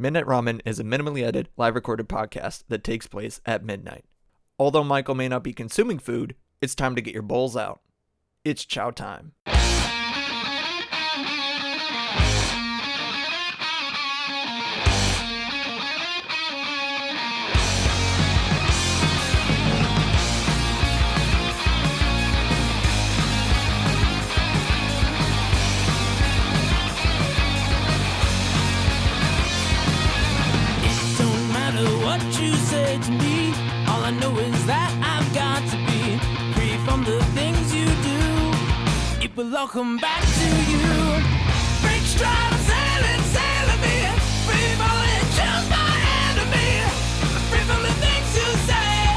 Midnight Ramen is a minimally edited, live recorded podcast that takes place at midnight. Although Michael may not be consuming food, it's time to get your bowls out. It's chow time. What you say to me, all I know is that I've got to be free from the things you do. It will all come back to you. Break stride, sailing me. Free falling, choose my enemy. Free from the things you say.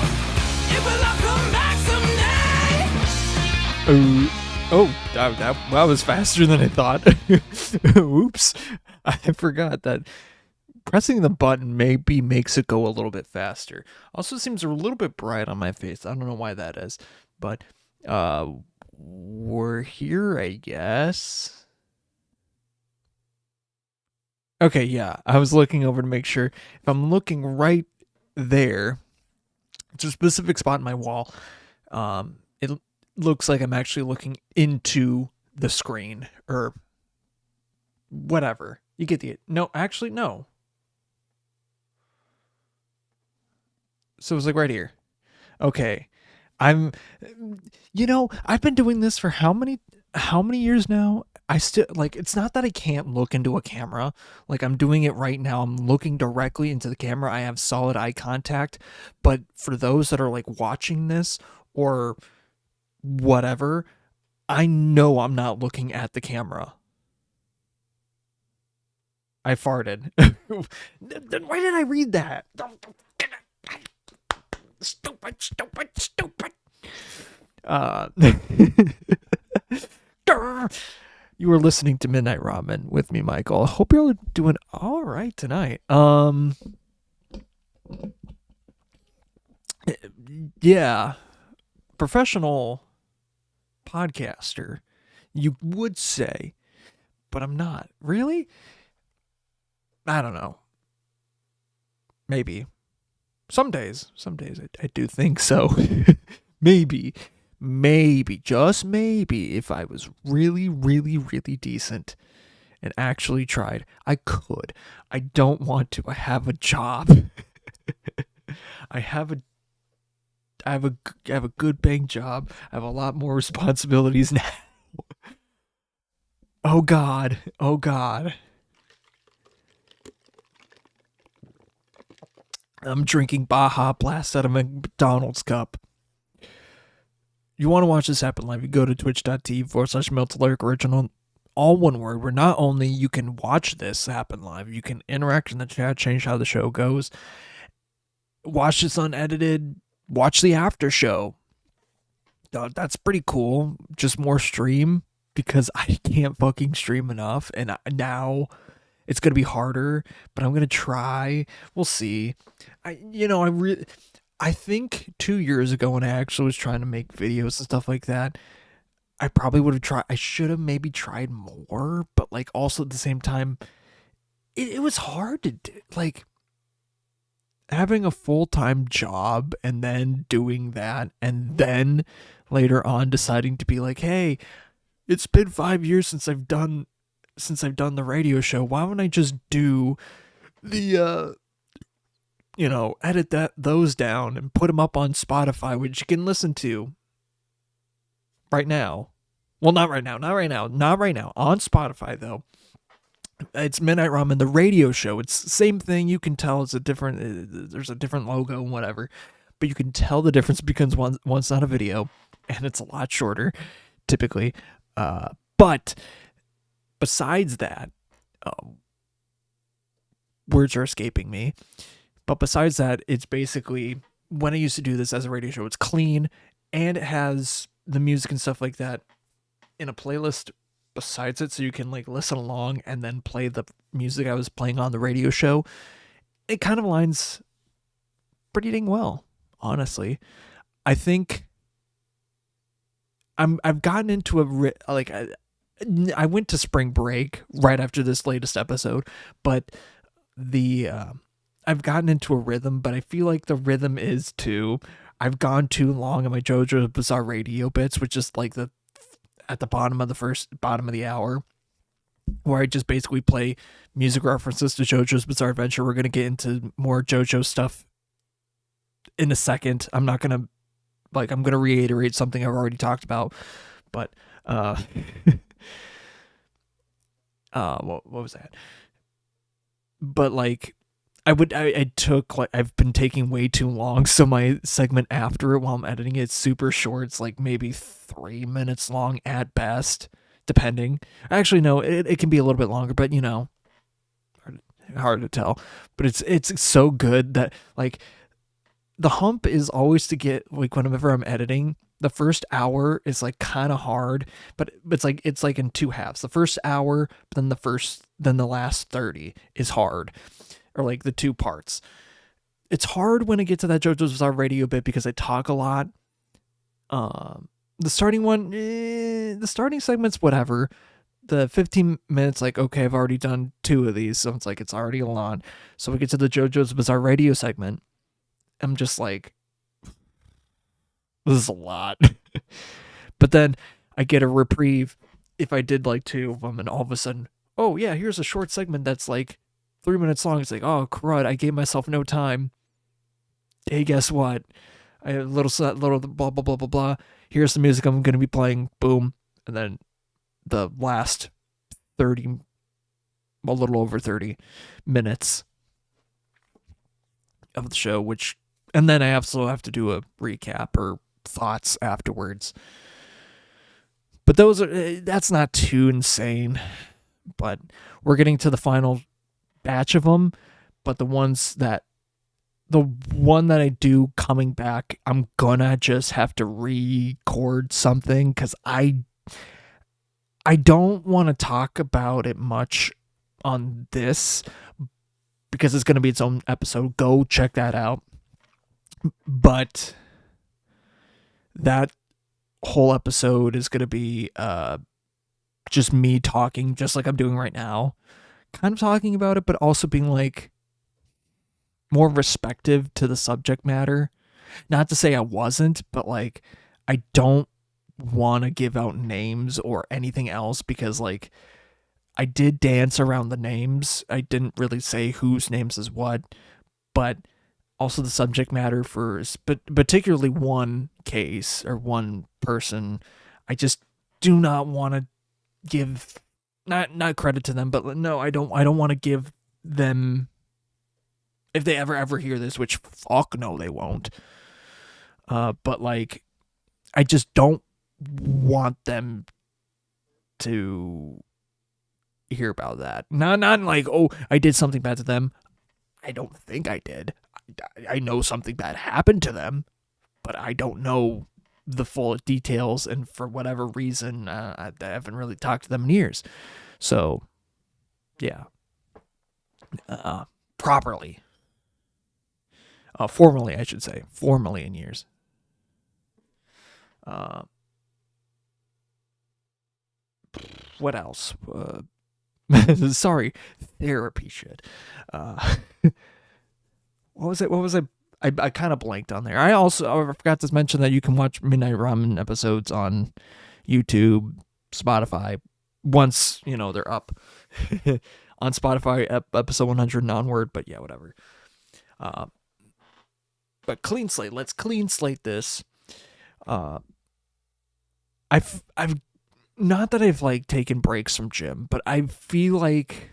It will all come back someday. That was faster than I thought. Oops. I forgot that pressing the button maybe makes it go a little bit faster. Also seems a little bit bright on my face. I don't know why that is. But we're here, I guess. Okay, yeah. I was looking over to make sure. If I'm looking right there, it's a specific spot in my wall. It looks like I'm actually looking into the screen or whatever. You get the... No, actually, no. So it was like right here. Okay. I've been doing this for how many years now? I still, like, it's not that I can't look into a camera. Like, I'm doing it right now. I'm looking directly into the camera. I have solid eye contact. But for those that are like watching this or whatever, I know I'm not looking at the camera. I farted. Then why did I read that? Stupid. You were listening to Midnight Ramen with me, Michael. I hope you're doing all right tonight. Yeah, professional podcaster, you would say, but I'm not. Really? I don't know. Maybe. Some days I do think so. maybe, just maybe, if I was really, really, really decent and actually tried, I could. I don't want to. I have a job. I have a good paying job. I have a lot more responsibilities now. Oh God. I'm drinking Baja Blast out of a McDonald's cup. You want to watch this happen live, you go to twitch.tv/Meltaleric Original, all one word, where not only you can watch this happen live, you can interact in the chat, change how the show goes, watch this unedited, watch the after show. That's pretty cool. Just more stream, because I can't fucking stream enough, and now it's going to be harder, but I'm going to try. We'll see. I think 2 years ago when I actually was trying to make videos and stuff like that, I probably would have tried. I should have maybe tried more, but like also at the same time, it was hard to do. Like having a full-time job and then doing that, and then later on deciding to be like, hey, it's been 5 years since I've done the radio show. Why wouldn't I just do the edit those down and put them up on Spotify, which you can listen to right now. Well, not right now. On Spotify though. It's Midnight Ramen, the radio show. It's the same thing. You can tell there's a different logo and whatever, but you can tell the difference because one's not a video and it's a lot shorter typically. But besides that, words are escaping me. But besides that, it's basically, when I used to do this as a radio show, it's clean and it has the music and stuff like that in a playlist besides it, so you can like listen along and then play the music I was playing on the radio show. It kind of aligns pretty dang well, honestly. I think I've gotten into I went to spring break right after this latest episode, but I've gotten into a rhythm, but I feel like the rhythm is too. I've gone too long in my JoJo's Bizarre Radio bits, which is like the at the bottom of the hour, where I just basically play music references to JoJo's Bizarre Adventure. We're gonna get into more JoJo stuff in a second. I'm not gonna I'm gonna reiterate something I've already talked about, but what was that? But like I've been taking way too long, so my segment after it while I'm editing it's super short. It's like maybe 3 minutes long at best, depending. Actually, no, it can be a little bit longer, but hard to tell. But it's so good that like the hump is always to get like whenever I'm editing. The first hour is like kind of hard, but it's like in two halves. The first hour, then the last 30 is hard, or like the two parts. It's hard when I get to that JoJo's Bizarre Radio bit because I talk a lot. The starting segment's whatever. The 15 minutes, like, okay, I've already done 2 of these, so it's already a lot. So we get to the JoJo's Bizarre Radio segment. I'm just like, this is a lot. But then I get a reprieve if I did like 2 of them, and all of a sudden, oh yeah, here's a short segment that's like 3 minutes long. It's like, oh crud, I gave myself no time. Hey, guess what? I have a little blah blah blah blah blah. Here's the music I'm gonna be playing. Boom, and then the last 30, a little over 30 minutes of the show, and then I also have to do a recap or thoughts afterwards. But that's not too insane. But we're getting to the final batch of them. But the one that I do coming back, I'm gonna just have to record something because I don't want to talk about it much on this because it's going to be its own episode. Go check that out. But that whole episode is going to be just me talking, just like I'm doing right now. Kind of talking about it, but also being like more respective to the subject matter. Not to say I wasn't, but like I don't want to give out names or anything else because like I did dance around the names. I didn't really say whose names is what, but also the subject matter but particularly one case or one person. I just do not want to give not credit to them, but no, I don't want to give them, if they ever hear this, which fuck no they won't. But like I just don't want them to hear about that. Not like, oh, I did something bad to them. I don't think I did. I know something bad happened to them, but I don't know the full details, and for whatever reason, I haven't really talked to them in years. So, yeah. Properly. Formally, I should say. Formally in years. What else? Sorry, therapy shit. What was I? I kind of blanked on there. I forgot to mention that you can watch Midnight Ramen episodes on YouTube, Spotify, once they're up on Spotify, episode 100 and onward. But yeah, whatever. But clean slate. Let's clean slate this. I've not that I've like taken breaks from gym, but I feel like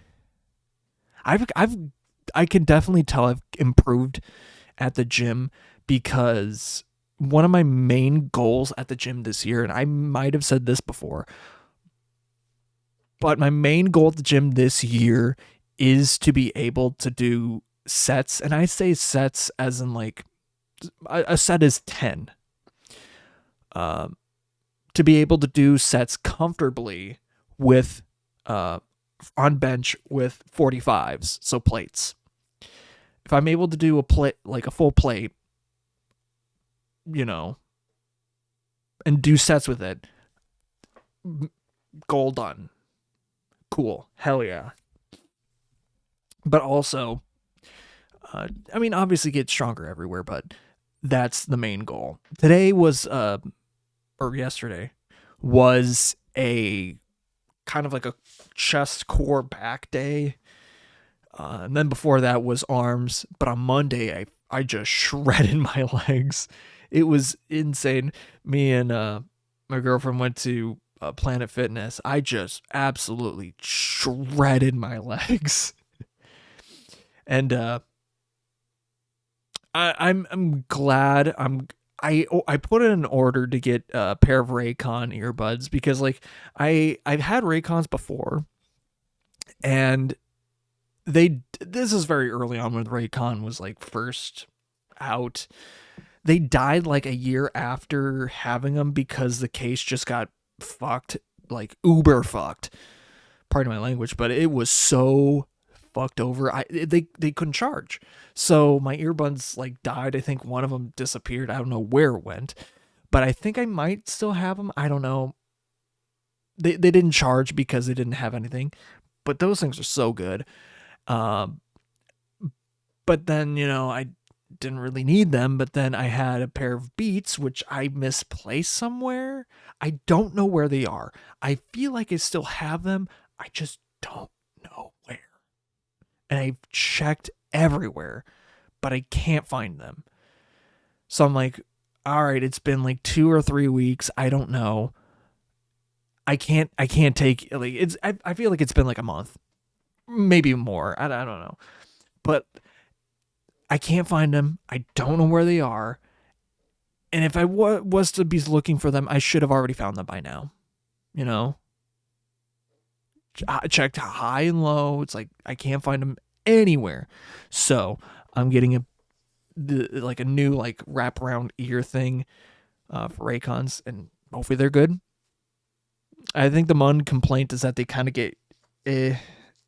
I can definitely tell I've improved at the gym, because one of my main goals at the gym this year, and I might have said this before, but my main goal at the gym this year is to be able to do sets, and I say sets as in like a set is 10. To be able to do sets comfortably with on bench with 45s, so plates. If I'm able to do a plate, like a full plate, and do sets with it, goal done. Cool. Hell yeah. But also, I mean, obviously get stronger everywhere, but that's the main goal. Today was, or yesterday, was a kind of like a chest, core, back day. And then before that was arms. But on Monday, I just shredded my legs. It was insane. Me and my girlfriend went to Planet Fitness. I just absolutely shredded my legs. And I'm glad I put in an order to get a pair of Raycon earbuds because like I've had Raycons before, and this is very early on when Raycon was like first out. They died like a year after having them because the case just got fucked, like uber fucked. Pardon my language, but it was so fucked over. They couldn't charge, so my earbuds like died. I think one of them disappeared. I don't know where it went, but I think I might still have them. I don't know. They didn't charge because they didn't have anything, but those things are so good. Um, but then I didn't really need them. But then I had a pair of Beats which I misplaced somewhere. I don't know where they are. I feel like I still have them. I just don't know where. And I've checked everywhere, but I can't find them. So I'm like, all right, it's been like 2 or 3 weeks. I don't know. I can't take like I feel like it's been like a month, maybe more. I don't know, but I can't find them. I don't know where they are. And if I was to be looking for them, I should have already found them by now. I checked high and low. It's like I can't find them anywhere. So I'm getting a new like wraparound ear thing for Raycons, and hopefully they're good. I think the one complaint is that they kind of get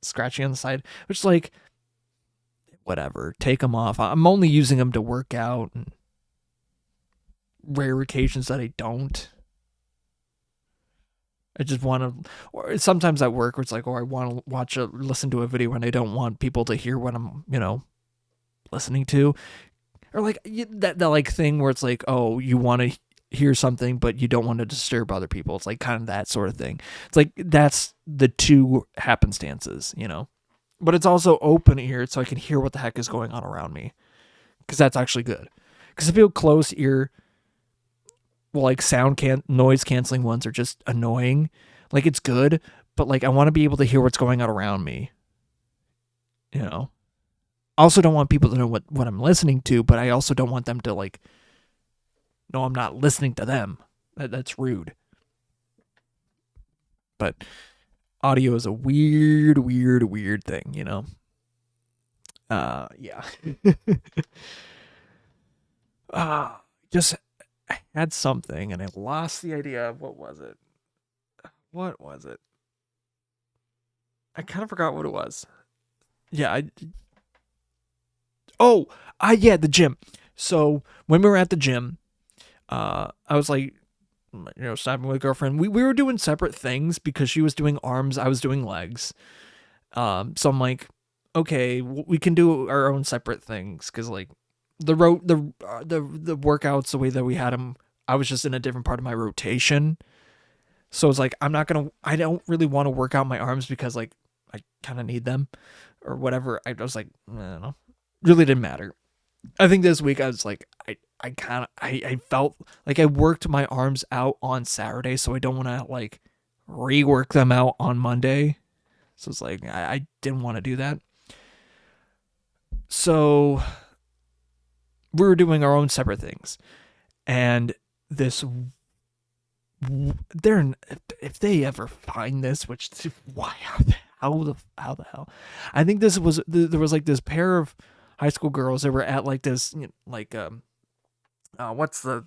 scratchy on the side, which is like whatever. Take them off. I'm only using them to work out, and rare occasions that I don't. I just want to, or sometimes at work, it's like, I want to listen to a video and I don't want people to hear what I'm, listening to, or like that like thing where it's like, oh, you want to hear something but you don't want to disturb other people. It's like kind of that sort of thing. It's like that's the two happenstances, but it's also open ear so I can hear what the heck is going on around me, because that's actually good. Because I feel close ear, well, like noise canceling ones are just annoying. Like it's good, but like I want to be able to hear what's going on around me. I also don't want people to know what I'm listening to, but I also don't want them to like, no, I'm not listening to them. That's rude. But audio is a weird thing, yeah. Just I had something and I lost the idea of what was it. I kind of forgot what it was. Yeah, yeah, the gym. So when we were at the gym, I was like, snapping with a girlfriend. We were doing separate things because she was doing arms, I was doing legs. So I'm like, okay, we can do our own separate things, because like the workouts, the way that we had them, I was just in a different part of my rotation. So it's like I don't really want to work out my arms because like I kind of need them or whatever. I was like, I don't know. Really didn't matter. I think this week I was like, I felt like I worked my arms out on Saturday, so I don't want to like rework them out on Monday. So it's like I didn't want to do that. So we were doing our own separate things, and if they ever find this, which why how the hell? I think there was like this pair of high school girls that were at like this what's the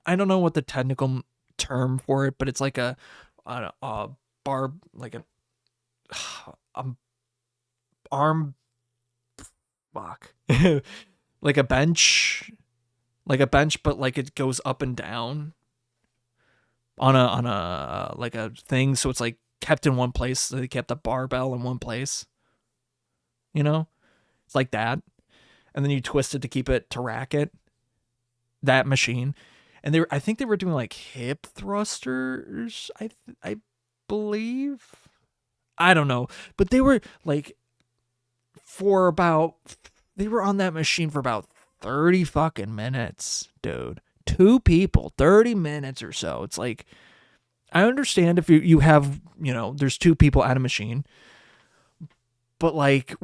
I don't know what the technical term for it, but it's like a bar, like a arm fuck like a bench, but like it goes up and down on a like a thing, so it's like kept in one place. So they kept the barbell in one place. you know? It's like that. And then you twist it to keep it to rack it. That machine. And I think they were doing like hip thrusters, I believe. I don't know. But they were like they were on that machine for about 30 fucking minutes, dude. 2 people, 30 minutes or so. It's like, I understand if you have, there's 2 people at a machine, but like,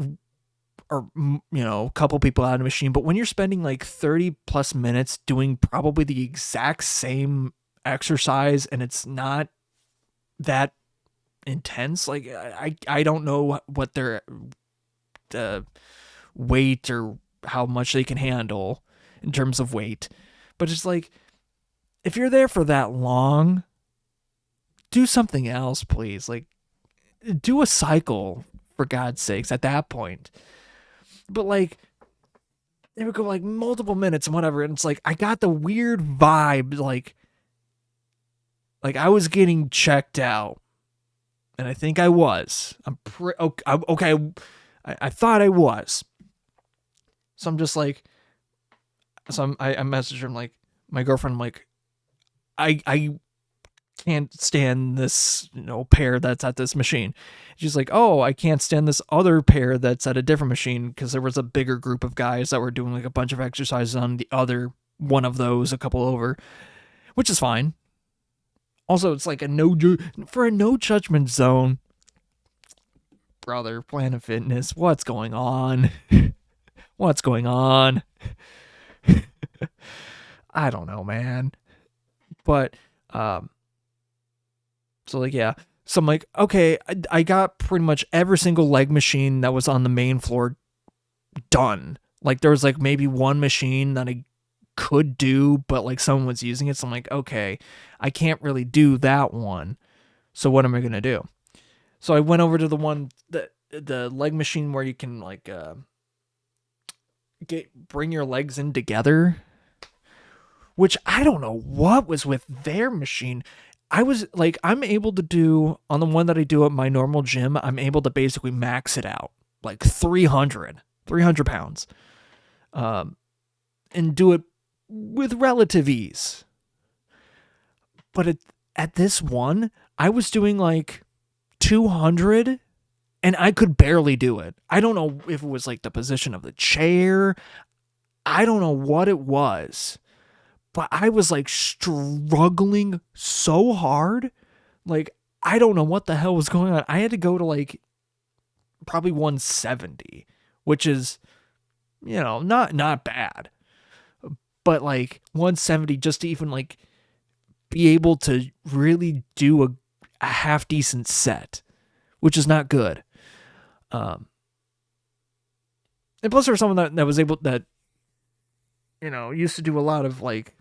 or, a couple people at a machine, but when you're spending like 30 plus minutes doing probably the exact same exercise and it's not that intense, like, I don't know what their weight or how much they can handle in terms of weight, but it's like, if you're there for that long, do something else, please. Like, do a cycle, for God's sakes, at that point. But like, they would go like multiple minutes and whatever, and it's like, I got the weird vibe, like I was getting checked out, and I think I was. Okay. I thought I was. So I'm just like, I messaged her, I'm like, my girlfriend, I'm like, I can't stand this, pair that's at this machine. She's like, oh, I can't stand this other pair that's at a different machine, because there was a bigger group of guys that were doing like a bunch of exercises on the other one of those, a couple over, which is fine. Also, it's like for a no judgment zone. Brother, Planet Fitness, what's going on? What's going on? I don't know, man. But, so like, yeah. So I'm like, okay, I got pretty much every single leg machine that was on the main floor done. Like, there was like maybe one machine that I could do, but like someone was using it. So I'm like, okay, I can't really do that one. So what am I going to do? So I went over to the leg machine where you can like, bring your legs in together, which I don't know what was with their machine. I was like, I'm able to do, on the one that I do at my normal gym, I'm able to basically max it out, like 300 pounds, and do it with relative ease. But at this one, I was doing like 200, and I could barely do it. I don't know if it was like the position of the chair. I don't know what it was, but I was like struggling so hard. Like, I don't know what the hell was going on. I had to go to like probably 170, which is, not bad, but like 170 just to even like be able to really do a half decent set, which is not good. And plus there was someone that was able, that, used to do a lot of like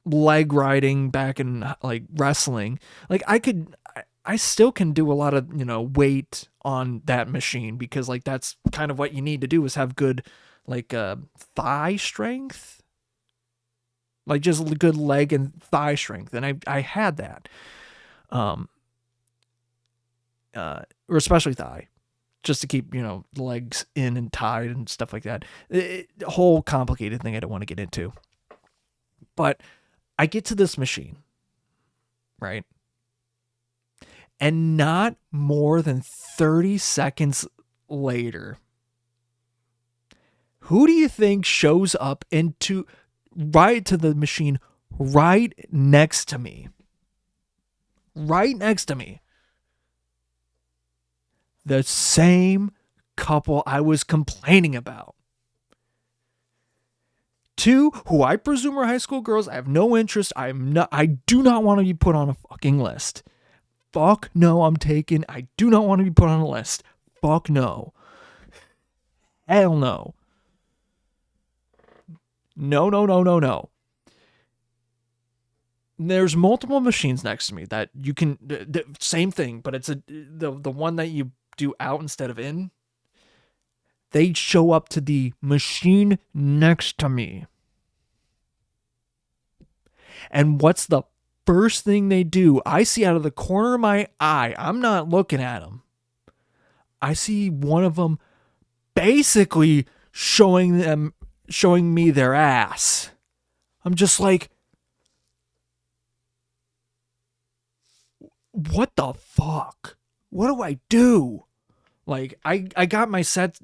leg riding back in like wrestling. Like, I still can do a lot of, weight on that machine, because like that's kind of what you need to do, is have good like thigh strength, like just good leg and thigh strength. And I had that, or especially thigh, just to keep, the legs in and tied and stuff like that. A whole complicated thing I don't want to get into. But I get to this machine, right? And not more than 30 seconds later, who do you think shows up right to the machine right next to me? Right next to me. The same couple I was complaining about. 2 who I presume are high school girls. I have no interest. I do not want to be put on a fucking list. Fuck no, I do not want to be put on a list. Fuck no. Hell no. No. There's multiple machines next to me that you can, same thing, but it's the one that you do out instead of in. They show up to the machine next to me. And what's the first thing they do? I see out of the corner of my eye, I'm not looking at them, I see one of them basically showing me their ass. I'm just like, what the fuck? What do I do? Like, I got my set,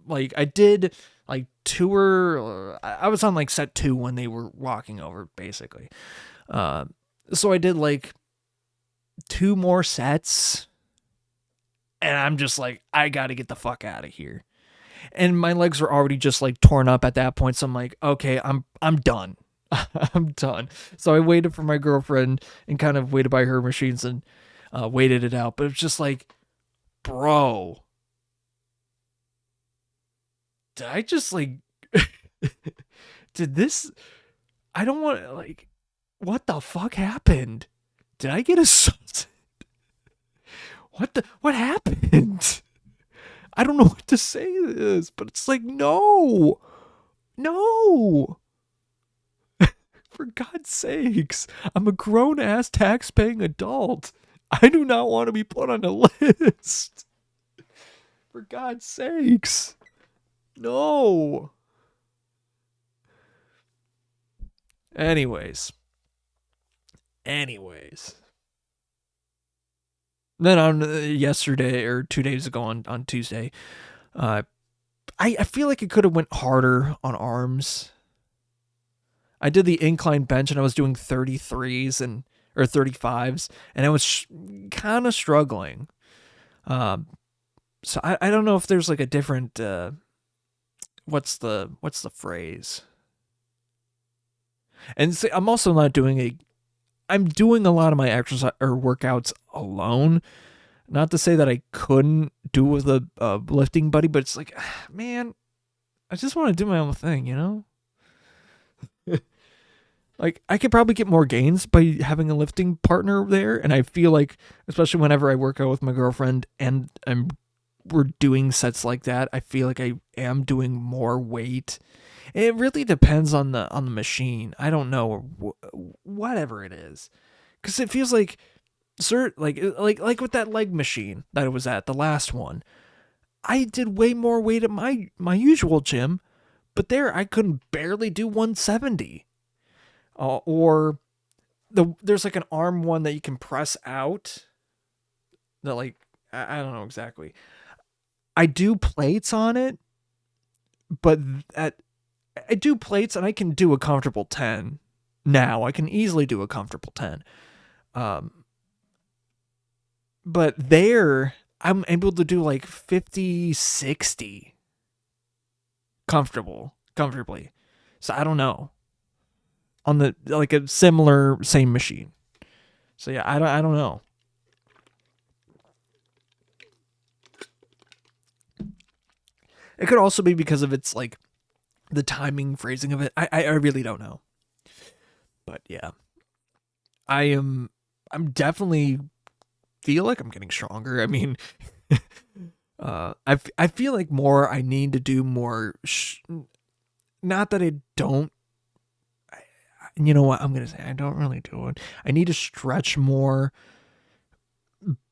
like, I did, like, I was on, like, set 2 when they were walking over, basically. So I did, like, 2 more sets, and I'm just like, I gotta get the fuck out of here. And my legs were already just, like, torn up at that point, so I'm like, okay, I'm done. I'm done. So I waited for my girlfriend and kind of waited by her machines and waited it out. But it's just like, bro, did I just like, did this? I don't want to, like, what the fuck happened? Did I get a sausage? What happened? I don't know what to say to this, but it's like, no. For God's sakes, I'm a grown ass tax paying adult. I do not want to be put on a list. For God's sakes. No. Anyways. Then on yesterday or 2 days ago on Tuesday, I feel like it could have went harder on arms. I did the incline bench and I was doing 33s or 35s, and I was kind of struggling. So I don't know if there's like a different what's the phrase? And see, I'm also not doing I'm doing a lot of my exercise or workouts alone. Not to say that I couldn't do with a lifting buddy, but it's like, man, I just want to do my own thing, you know? Like, I could probably get more gains by having a lifting partner there, and I feel like, especially whenever I work out with my girlfriend and we're doing sets like that, I feel like I am doing more weight. It really depends on the machine. I don't know, whatever it is, because it feels like, like with that leg machine that I was at, the last one, I did way more weight at my usual gym, but there I couldn't barely do 170. Or there's like an arm one that you can press out. That, like, I don't know exactly. I do plates on it, but I do plates and I can do a comfortable 10. Now I can easily do a comfortable 10. But there I'm able to do like 50, 60 comfortably. So I don't know. On the, like, a similar same machine. So yeah, I don't know. It could also be because of its, like, the timing phrasing of it. I really don't know. But yeah. I'm definitely feel like I'm getting stronger. I mean, I feel like more I need to do more not that I don't. You know what I'm going to say? I don't really do it. I need to stretch more,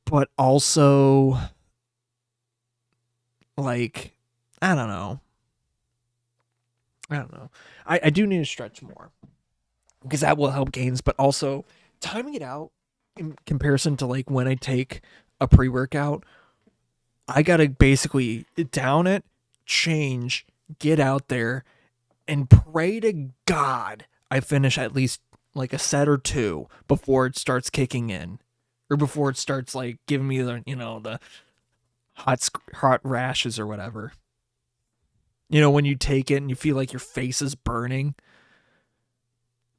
but also, like, I don't know. I do need to stretch more because that will help gains, but also timing it out in comparison to, like, when I take a pre-workout, I got to basically down it, change, get out there, and pray to God I finish at least like a set or 2 before it starts kicking in, or before it starts, like, giving me the, the hot rashes or whatever. When you take it and you feel like your face is burning.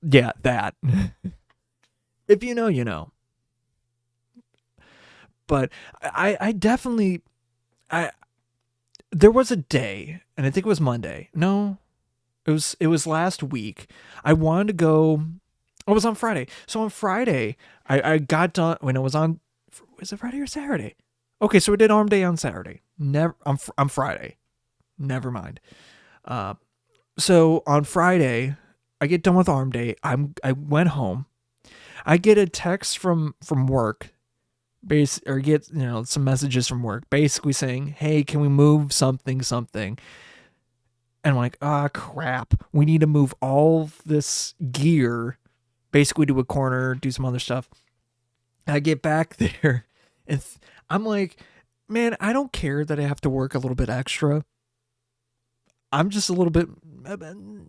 Yeah, that. If you know, you know. But I definitely, there was a day, and I think it was Monday. No, it was last week. I wanted to go. It was on Friday. So on Friday, I got done when it was on. Was it Friday or Saturday? Okay, so we did arm day on Saturday. Never on Friday. Never mind. So on Friday, I get done with arm day. I went home. I get a text from work or get, some messages from work basically saying, hey, can we move something? And I'm like, crap. We need to move all this gear basically to a corner, do some other stuff. I get back there and I'm like, man, I don't care that I have to work a little bit extra. I'm just a little bit,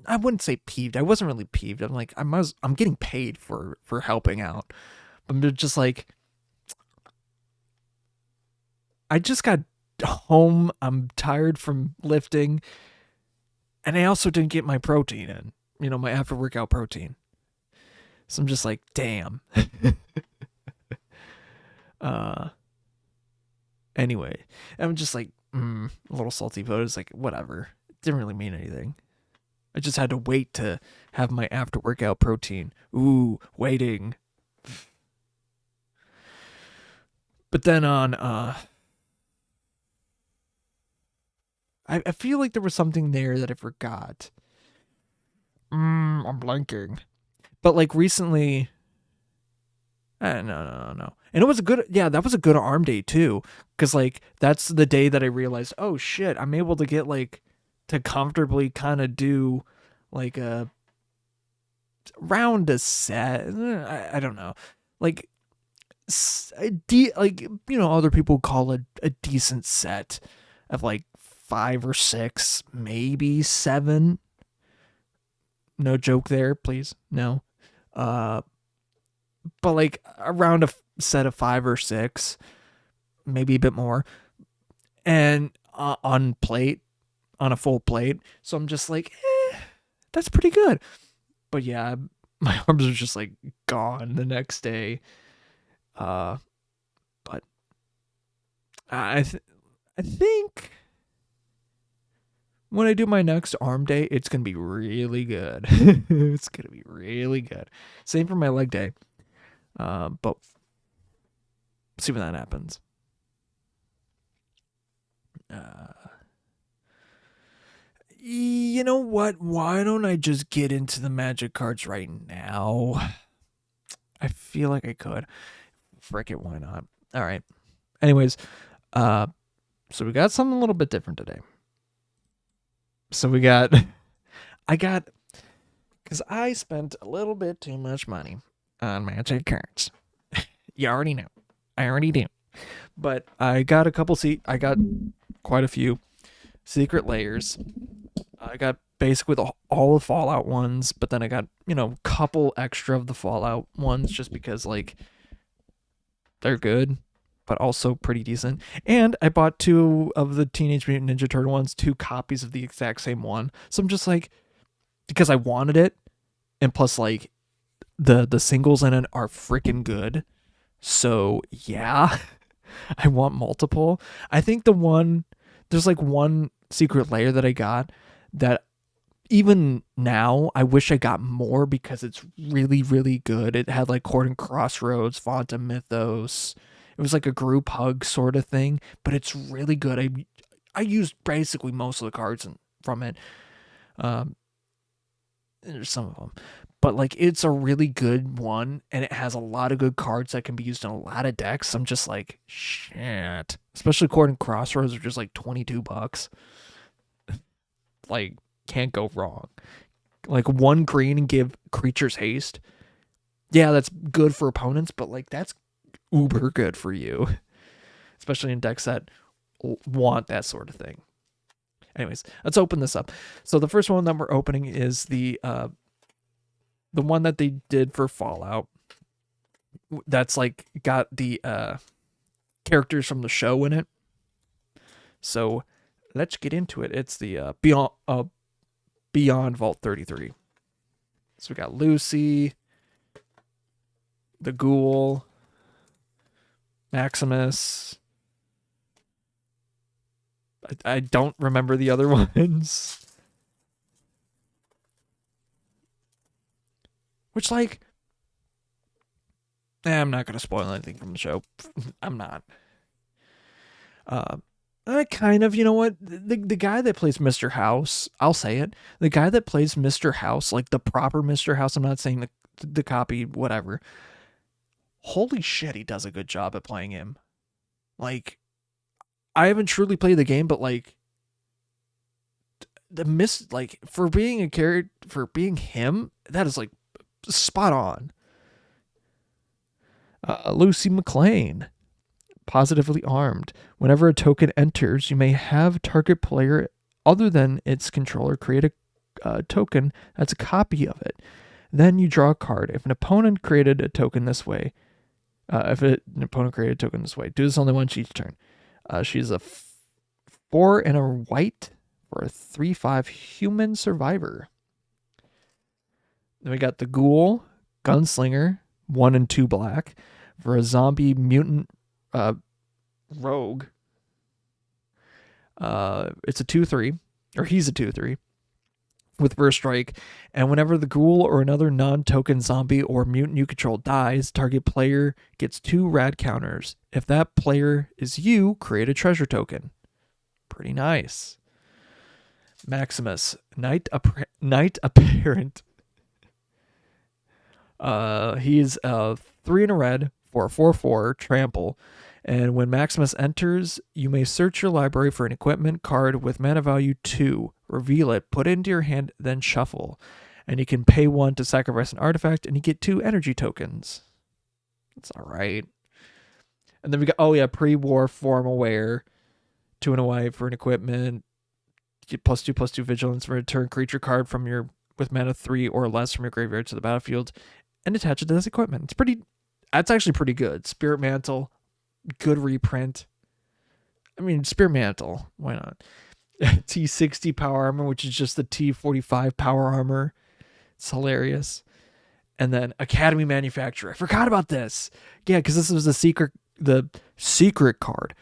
I wouldn't say peeved. I wasn't really peeved. I'm like, I'm getting paid for helping out. I'm just like, I just got home. I'm tired from lifting. And I also didn't get my protein in, my after workout protein. So I'm just like, damn. Anyway, I'm just like, a little salty, but it's like, whatever. It didn't really mean anything. I just had to wait to have my after workout protein. Ooh, waiting. But then on, I feel like there was something there that I forgot. I'm blanking. But like recently, no. And it was that was a good arm day too. Cause like, that's the day that I realized, oh shit, I'm able to get like, to comfortably kind of do like a round a set. I don't know. Like, other people call it a decent set of like 5 or 6, maybe 7. No joke there, please. No. But like around a set of 5 or 6, maybe a bit more, and on a full plate. So I'm just like, that's pretty good. But yeah, my arms are just like gone the next day. But I think when I do my next arm day, it's going to be really good. It's going to be really good. Same for my leg day. But see when that happens. You know what? Why don't I just get into the magic cards right now? I feel like I could. Frick it, why not? All right. Anyways, so we got something a little bit different today. So because I spent a little bit too much money on magic cards. You already know. I already do. But I got I got quite a few secret layers. I got basically all the Fallout ones, but then I got, a couple extra of the Fallout ones just because, like, they're good, but also pretty decent. And I bought 2 of the Teenage Mutant Ninja Turtle ones, 2 copies of the exact same one. So I'm just like, because I wanted it, and plus, like, the singles in it are freaking good. So, yeah, I want multiple. I think there's like one secret layer that I got that even now I wish I got more because it's really, really good. It had like Cordon Crossroads, Fonta Mythos. It was like a group hug sort of thing, but it's really good. I used basically most of the cards from it. There's some of them, but like it's a really good one, and it has a lot of good cards that can be used in a lot of decks. I'm just like, shit. Especially Cordon Crossroads are just like $22. Like, can't go wrong. Like 1 green and give creatures haste. Yeah, that's good for opponents, but like that's uber good for you, especially in decks that want that sort of thing. Anyways, let's open this up. So the first one that we're opening is the one that they did for Fallout. That's like got the characters from the show in it. So let's get into it. It's the Beyond Vault 33. So we got Lucy, the Ghoul, Maximus. I don't remember the other ones. Which, like, I'm not going to spoil anything from the show. I'm not. Kind of, you know what? The guy that plays Mr. House, I'll say it. The guy that plays Mr. House, like the proper Mr. House, I'm not saying the copy, whatever. holy shit, he does a good job at playing him. Like, I haven't truly played the game, but like for being a character, for being him, that is like spot on. Lucy McLean, positively armed. Whenever a token enters, you may have target player other than its controller create a token that's a copy of it. Then you draw a card. If an opponent created a token this way, do this only once each turn. She's a 4 and a white for a 3/5 human survivor. Then we got the Ghoul, Gunslinger, 1 and 2 black for a zombie mutant rogue. It's a 2/3, or he's a 2/3 with first strike, and whenever the Ghoul or another non-token zombie or mutant you control dies, target player gets 2 rad counters. If that player is you, create a treasure token. Pretty nice. Maximus, Knight Apparent. He's a 3 and a red for a 4/4 trample. And when Maximus enters, you may search your library for an equipment card with mana value 2. Reveal it, put it into your hand, then shuffle. And you can pay 1 to sacrifice an artifact, and you get 2 energy tokens. That's alright. And then we got, pre-war formal wear. 2 and a white for an equipment. Get +2/+2 vigilance for a turn creature card with mana 3 or less from your graveyard to the battlefield, and attach it to this equipment. That's actually pretty good. Spirit Mantle, good reprint. I mean, Spirit Mantle, why not? T60 power armor, which is just the T45 power armor. It's hilarious. And then Academy Manufacturer. I forgot about this. Yeah, because this was the secret card.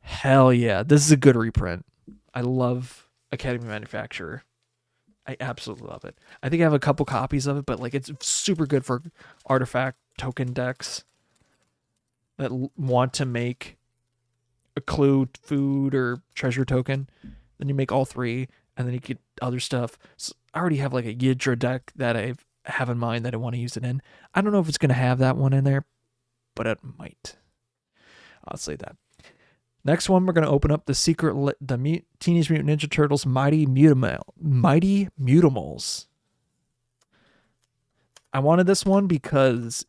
Hell yeah, this is a good reprint. I love Academy Manufacturer. I absolutely love it. I think I have a couple copies of it, but like it's super good for artifact token decks that want to make a clue, food, or treasure token. Then you make all 3, and then you get other stuff. So I already have like a Yidra deck that I have in mind that I want to use it in. I don't know if it's going to have that one in there, but it might. I'll say that. Next one, we're going to open up the Teenage Mutant Ninja Turtles Mighty Mutimals. I wanted this one because,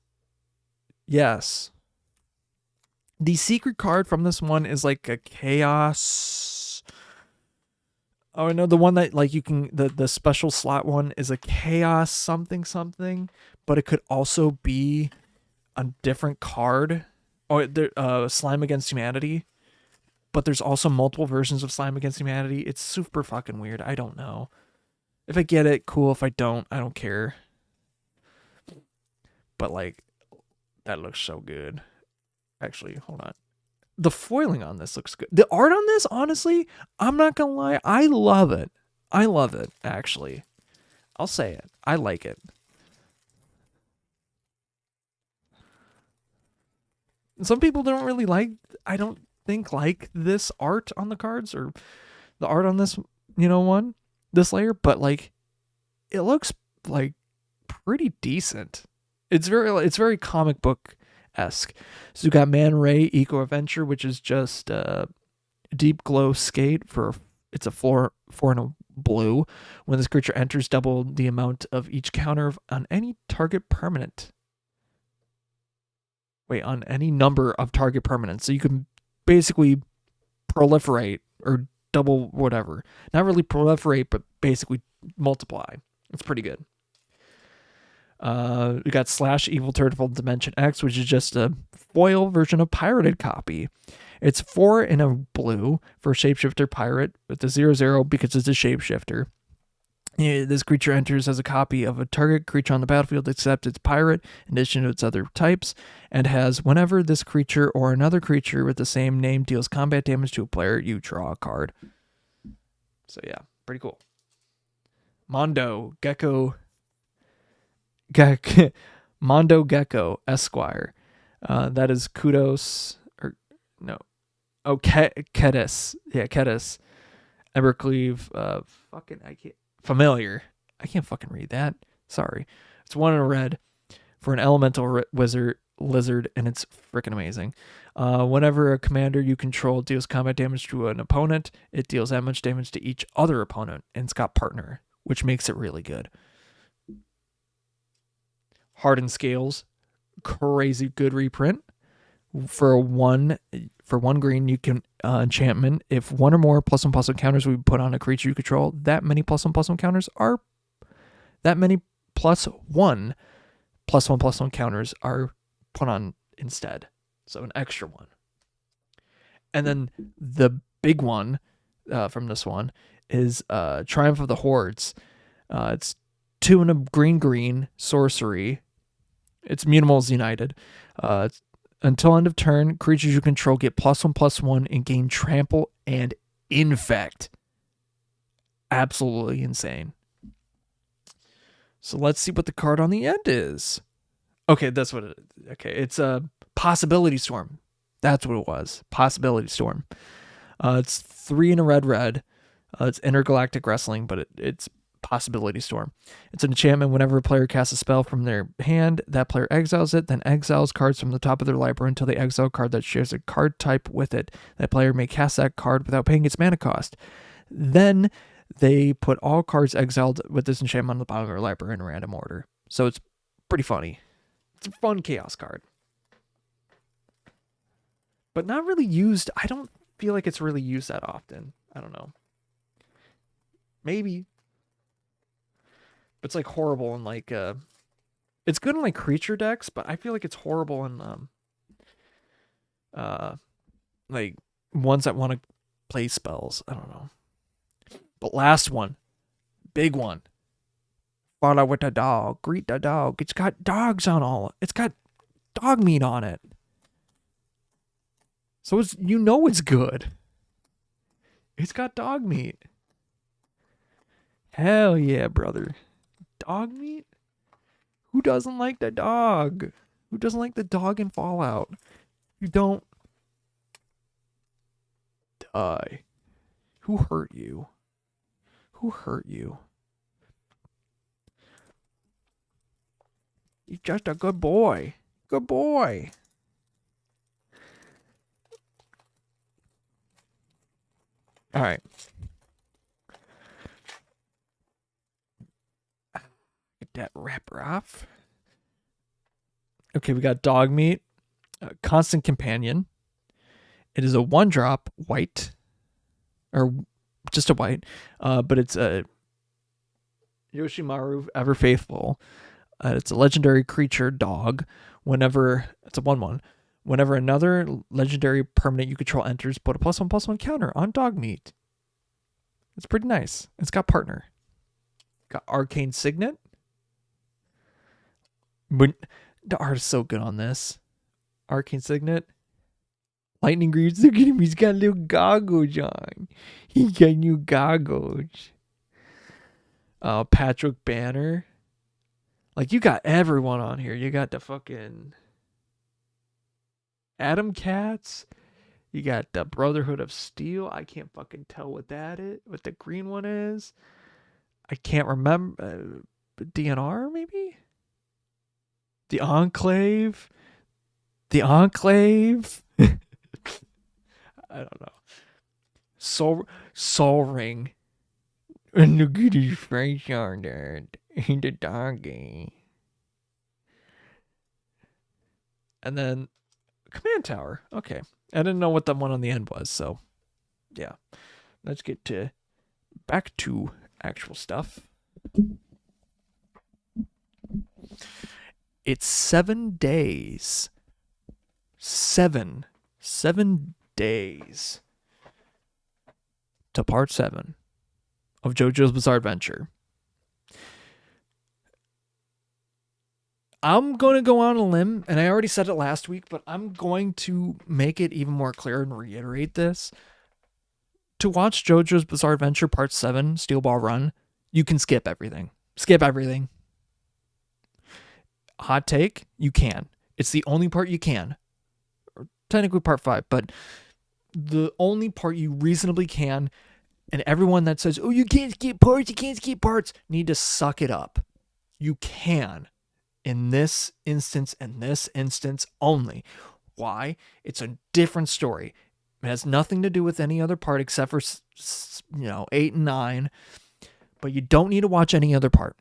yes, the secret card from this one is like a chaos. Oh, I know the one that like you can, the special slot one is a chaos something, but it could also be a different card. Slime Against Humanity. But there's also multiple versions of Slime Against Humanity. It's super fucking weird. I don't know. If I get it, cool. If I don't, I don't care. But like, that looks so good. Actually, hold on. The foiling on this looks good. The art on this, honestly, I'm not gonna lie, I love it. I love it, actually. I'll say it. I like it. Some people don't really like this art on the cards, or the art on this, this layer, but like it looks like pretty decent. It's very comic book esque. So you got Man Ray Eco Adventure, which is just deep glow skate it's a 4 and a blue. When this creature enters, double the amount of each counter on any target permanent. On any number of target permanents. So you can basically proliferate or double whatever. Not really proliferate, but basically multiply. It's pretty good. We got Slash Evil Turtle Dimension X, which is just a foil version of pirated copy. It's 4 in a blue for Shapeshifter Pirate with the 0/0 because it's a shapeshifter. This creature enters as a copy of a target creature on the battlefield except it's pirate in addition to its other types, and has whenever this creature or another creature with the same name deals combat damage to a player, you draw a card. So yeah, pretty cool. Mondo Gecko Esquire. That is Kudos, or no. Oh, Kedis. Yeah, Kedis. Evercleave. Familiar. I can't fucking read that. Sorry. It's 1 in a red for an elemental wizard lizard, and it's freaking amazing. Whenever a commander you control deals combat damage to an opponent, it deals that much damage to each other opponent, and it's got partner, which makes it really good. Hardened Scales, crazy good reprint. For one green, you can enchantment. If one or more +1/+1 counters we put on a creature you control, that many +1/+1 counters are +1/+1 counters are put on instead. So an extra one. And then the big one from this one is Triumph of the Hordes. It's 2 and a green sorcery. It's Mutamables United. Until end of turn, creatures you control get +1/+1 and gain trample and infect. Absolutely insane. So let's see what the card on the end is. Okay, that's what it is. Okay, it's a Possibility Storm. That's what it was. Possibility Storm. It's 3 in a red. It's Intergalactic Wrestling, but it's Possibility Storm. It's an enchantment. Whenever a player casts a spell from their hand, that player exiles it, then exiles cards from the top of their library until they exile a card that shares a card type with it. That player may cast that card without paying its mana cost. Then they put all cards exiled with this enchantment on the bottom of their library in random order. So it's pretty funny. It's a fun chaos card. But not really used. I don't feel like it's really used that often. I don't know. Maybe. But it's like horrible in like it's good in like creature decks, but I feel like it's horrible in like ones that want to play spells. I don't know. But last one, big one. Follow with the dog. Greet the dog. It's got dogs on all. It's got dog meat on it. So it's, you know it's good. It's got dog meat. Hell yeah, brother. Dog meat? Who doesn't like the dog? Who doesn't like the dog in Fallout? You don't die. Who hurt you? Who hurt you? You're just a good boy. Good boy. All right. Get that wrapper off. Okay, we got dog meat. Constant Companion. It is a 1-drop white. Or just a white. But it's a Yoshimaru Ever Faithful. It's a legendary creature dog. Whenever it's a 1/1. Whenever another legendary permanent you control enters, put a +1/+1 counter on dog meat. It's pretty nice. It's got partner. Got Arcane Signet. But the art is so good on this. Arcane Signet. Lightning Greaves. Look at him. He's got little goggles on. He got new goggles. Patrick Banner. Like, you got everyone on here. You got the fucking Adam Cats. You got the Brotherhood of Steel. I can't fucking tell what that is. What the green one is. I can't remember. DNR, maybe? The Enclave. The Enclave. I don't know. Soul Ring. And look at his face on that. The doggy. And then Command Tower. Okay. I didn't know what the one on the end was, so yeah. Let's get back to actual stuff. It's 7 days. 7 days to part 7 of JoJo's Bizarre Adventure. I'm going to go on a limb, and I already said it last week, but I'm going to make it even more clear and reiterate this. To watch JoJo's Bizarre Adventure Part 7, Steel Ball Run, you can skip everything. Skip everything. Hot take, you can. It's the only part you can. Or technically Part 5, but the only part you reasonably can, and everyone that says, oh, you can't skip parts, need to suck it up. You can. in this instance and this instance only. Why? It's a different story. It has nothing to do with any other part except for 8 and 9, but you don't need to watch any other part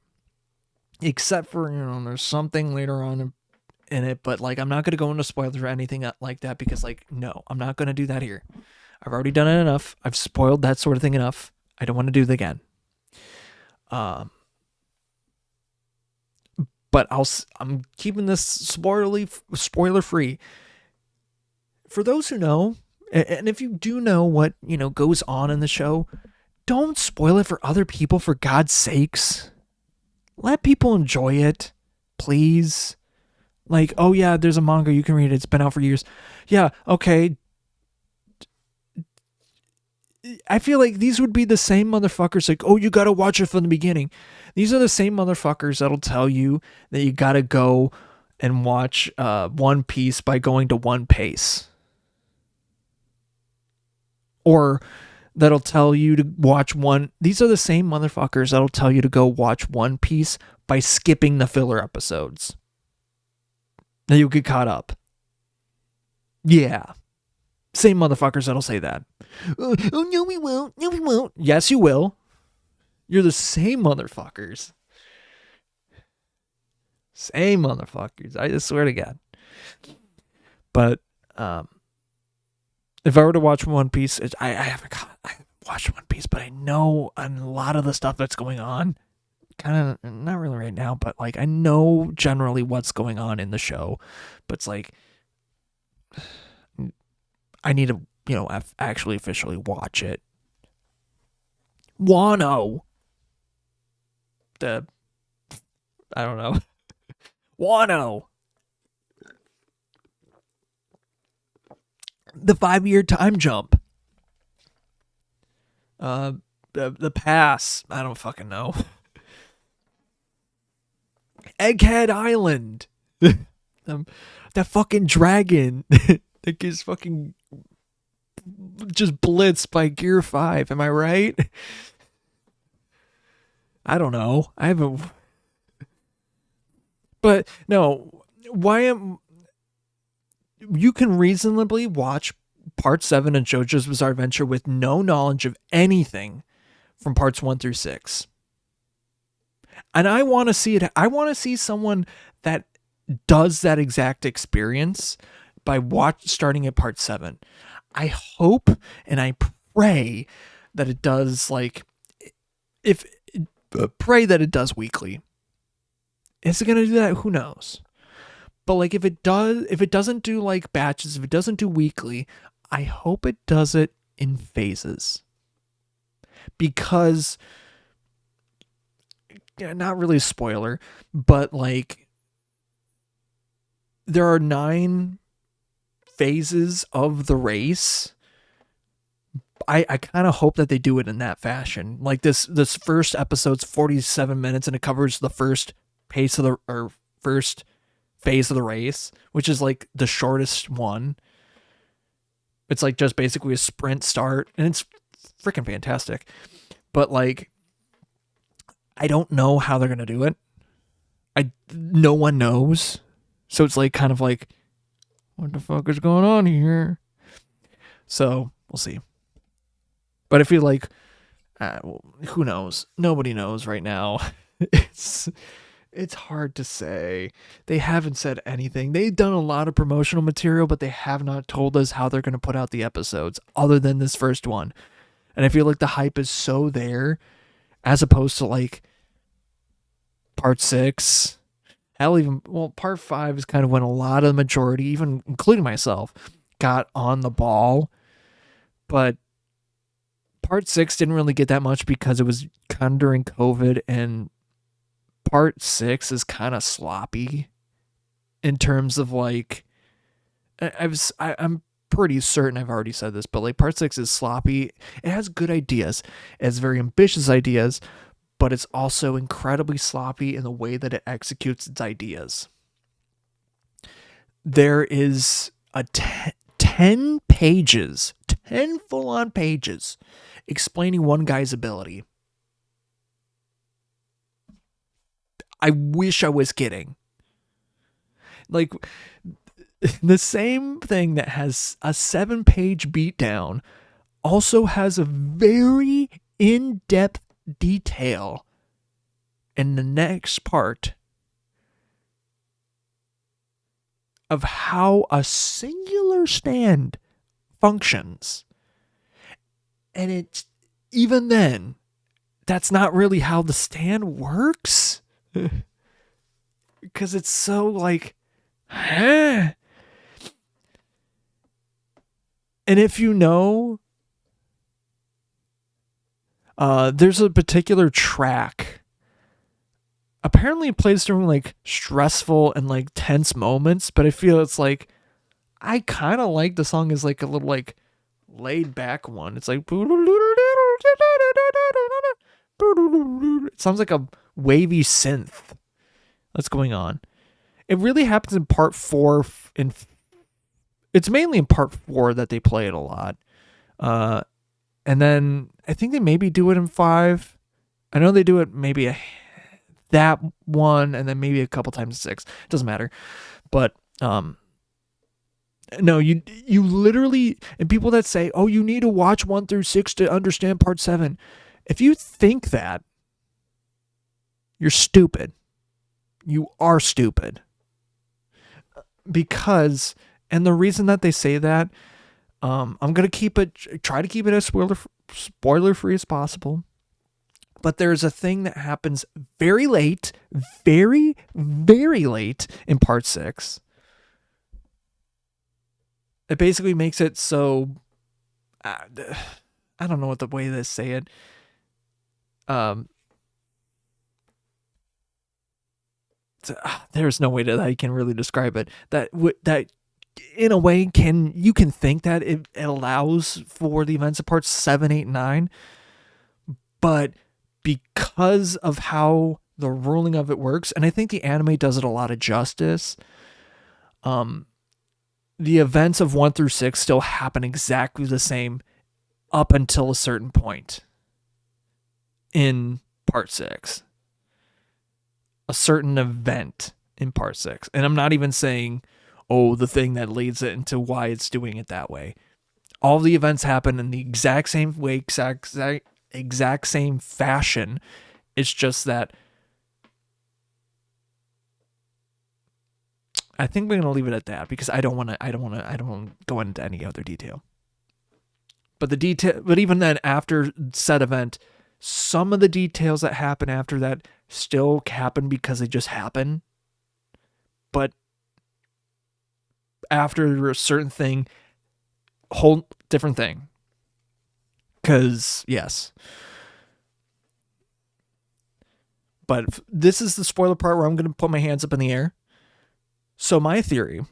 except for there's something later on in it, but like I'm not going to go into spoilers or anything like that because like no, I'm not going to do that here. I've already done it enough. I've spoiled that sort of thing enough. I don't want to do it again. But I'm keeping this spoiler free. For those who know, and if you do know what goes on in the show, don't spoil it for other people, for God's sakes. Let people enjoy it, please. Like, oh yeah, there's a manga, you can read it, it's been out for years. Yeah, okay. I feel like these would be the same motherfuckers like, oh, you gotta watch it from the beginning. These are the same motherfuckers that'll tell you that you gotta go and watch One Piece by going to One Pace. Or that'll tell you to watch these are the same motherfuckers that'll tell you to go watch One Piece by skipping the filler episodes. Now you'll get caught up. Yeah. Same motherfuckers that'll say that. Oh, no, we won't. No, we won't. Yes, you will. You're the same motherfuckers. Same motherfuckers. I just swear to God. But if I were to watch One Piece, I haven't watched One Piece, but I know a lot of the stuff that's going on. Kind of, not really right now, but like I know generally what's going on in the show. But it's like, I need to, actually officially watch it. Wano. I don't know. Wano. The 5-year time jump. The pass. I don't fucking know. Egghead Island. That fucking dragon that gets fucking just blitzed by Gear 5. Am I right? I don't know. I haven't. But no, you can reasonably watch Part 7 of JoJo's Bizarre Adventure with no knowledge of anything from parts 1 through 6. And I want to see it. I want to see someone that does that exact experience by starting at part 7. I hope and I pray that it does, like, pray that it does weekly. Is it going to do that? Who knows? But like if it doesn't do like batches, if it doesn't do weekly, I hope it does it in phases. Because, not really a spoiler, but like there are 9 phases of the race. I kind of hope that they do it in that fashion. Like this first episode's 47 minutes and it covers the first phase of the race, which is like the shortest one. It's like just basically a sprint start and it's freaking fantastic. But like, I don't know how they're going to do it. No one knows. So it's like kind of like, what the fuck is going on here? So we'll see. But I feel like, who knows? Nobody knows right now. It's hard to say. They haven't said anything. They've done a lot of promotional material, but they have not told us how they're going to put out the episodes other than this first one. And I feel like the hype is so there as opposed to like part 6. Part 5 is kind of when a lot of the majority, even including myself, got on the ball. But part 6 didn't really get that much because it was kind of during COVID, and part 6 is kind of sloppy in terms of like, I'm pretty certain I've already said this, but like part 6 is sloppy. It has good ideas. It has very ambitious ideas, but it's also incredibly sloppy in the way that it executes its ideas. There is a 10 pages, 10 full-on pages explaining one guy's ability. I wish I was kidding. Like, the same thing that has a 7-page beatdown also has a very in-depth detail in the next part of how a singular stand functions. And it's, even then, that's not really how the stand works. Because it's so like, huh? And if you know, there's a particular track. Apparently it plays during like stressful and like tense moments, but I feel it's like, I kind of like the song as like a little like laid back one. It's like, it sounds like a wavy synth that's going on. It really happens in part 4. It's mainly in part 4 that they play it a lot. And then I think they maybe do it in 5. I know they do it maybe that one, and then maybe a couple times in 6. It doesn't matter. But no, you literally, and people that say, oh, you need to watch 1 through 6 to understand part 7. If you think that, you're stupid. You are stupid. Because, and the reason that they say that, I'm going to try to keep it as spoiler free as possible. But there's a thing that happens very late, very, very late in part 6. It basically makes it so, I don't know what the way they say it. There's no way that I can really describe it. That in a way you can think that it allows for the events of parts 7, 8, 9, but because of how the ruling of it works, and I think the anime does it a lot of justice, the events of 1 through 6 still happen exactly the same up until a certain point in part 6. A certain event in part 6. And I'm not even saying, oh, the thing that leads it into why it's doing it that way. All the events happen in the exact same way, exact same fashion. It's just that I think we're gonna leave it at that because I don't want to go into any other detail. But even then, after said event, some of the details that happen after that still happen because they just happen. But after a certain thing, whole different thing. Because, yes. But this is the spoiler part where I'm going to put my hands up in the air. So my theory,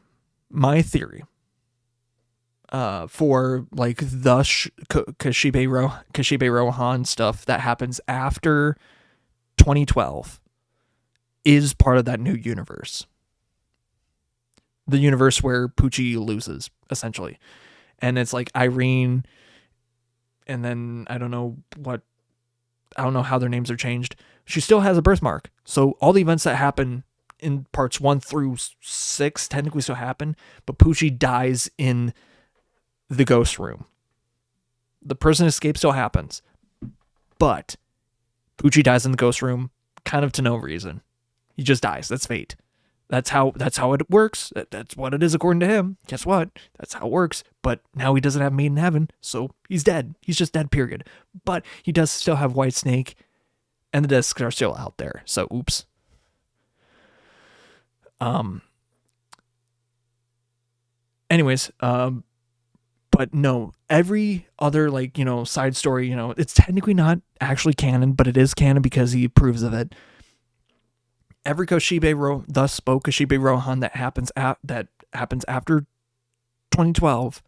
for like the Kashibe Rohan stuff that happens after 2012 is part of that new universe. The universe where Poochie loses, essentially. And it's like Irene, and then I don't know how their names are changed. She still has a birthmark. So all the events that happen in parts 1 through 6 technically still happen, but Poochie dies in the ghost room. The prison escape still happens, but Poochie dies in the ghost room kind of to no reason. He just dies. That's fate. That's how it works. That's what it is according to him. Guess what? That's how it works. But now he doesn't have Maid in Heaven, so he's dead. He's just dead, period. But he does still have White Snake, and the discs are still out there. So oops. Anyways, but no, every other side story, it's technically not actually canon, but it is canon because he approves of it. Every thus spoke Kashibe Rohan that happens after 2012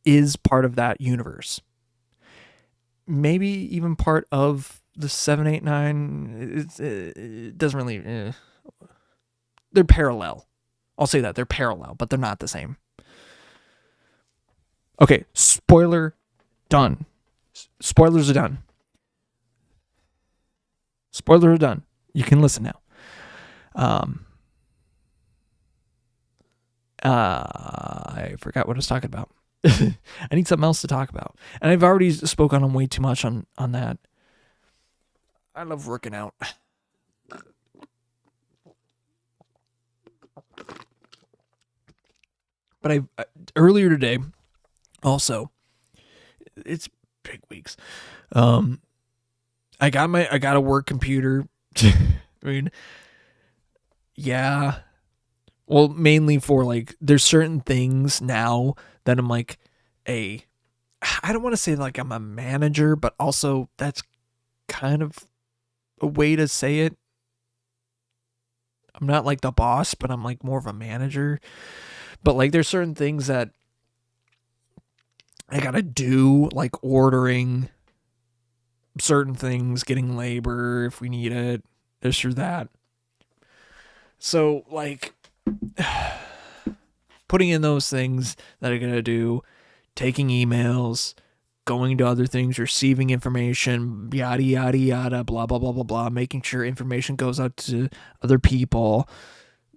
is part of that universe. Maybe even part of the 7, 8, 9. It doesn't really. They're parallel. I'll say that they're parallel, but they're not the same. Okay, spoiler done. Spoilers are done. Spoilers are done. You can listen now. I forgot what I was talking about. I need something else to talk about. And I've already spoke on way too much on that. I love working out. But I earlier today, also, it's big weeks. I got a work computer. I mean, yeah. Well, mainly for like, there's certain things now that I'm like I don't want to say like I'm a manager, but also that's kind of a way to say it. I'm not like the boss, but I'm like more of a manager. But like there's certain things that I gotta do, like ordering certain things, getting labor if we need it, this or that. So like putting in those things that I gotta do, taking emails, going to other things, receiving information, yada yada yada, blah blah blah blah blah, making sure information goes out to other people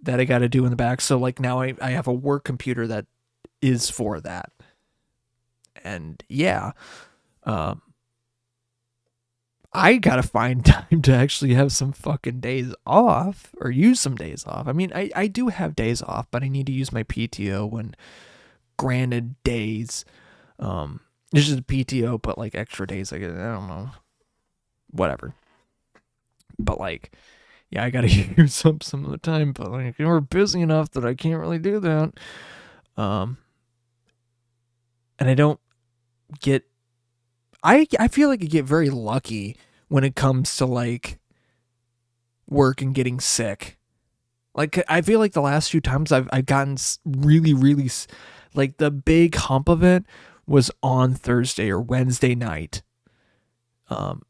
that I gotta do in the back. So like now I have a work computer that is for that. And yeah, I gotta find time to actually have some fucking days off or use some days off. I mean, I do have days off, but I need to use my PTO when granted days. This is a PTO, but like extra days, I don't know, whatever. But like, yeah, I gotta use up some of the time. But like, we're busy enough that I can't really do that. And I don't get. I feel like I get very lucky when it comes to like work and getting sick. Like I feel like the last few times I've gotten really like the big hump of it was on Thursday or Wednesday night.